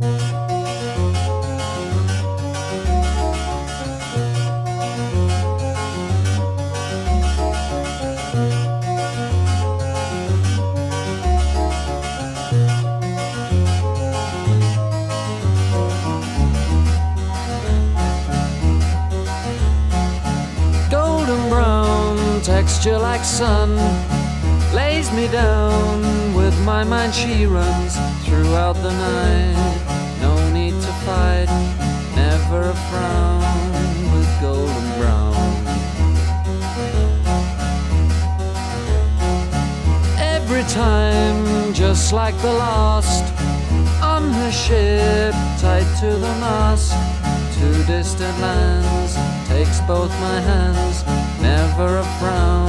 Golden brown texture like sun lays me down. With my mind she runs throughout the night. No need to fight, never a frown with golden brown. Every time, just like the last, on her ship, tied to the mast, to distant lands, takes both my hands, never a frown.